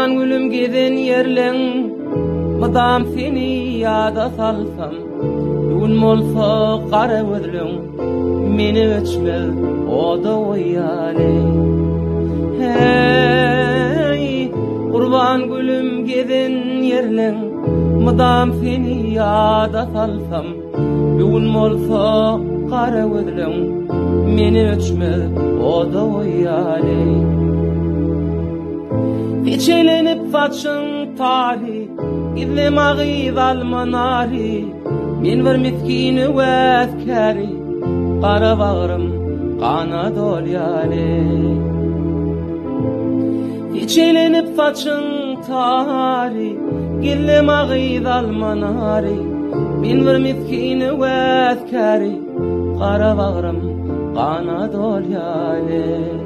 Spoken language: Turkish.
Kurban gülüm giden yerleň, mydam seni ýada salsam, ýün bolsa gara gözleň, meni öçmez oda oýaly. Hey, kurban gülüm giden yerleň, mydam seni ýada salsam, ýün bolsa gara gözleň, meni öçmez oda oýaly. Geçelenip saçın tari, gizlem ağız almanari, men bir miskini wezkari, qara bağrım qana dolyaly. Geçelenip saçın tari, gizlem ağız almanari, men bir miskini wezkari, qara bağrım qana dolyaly.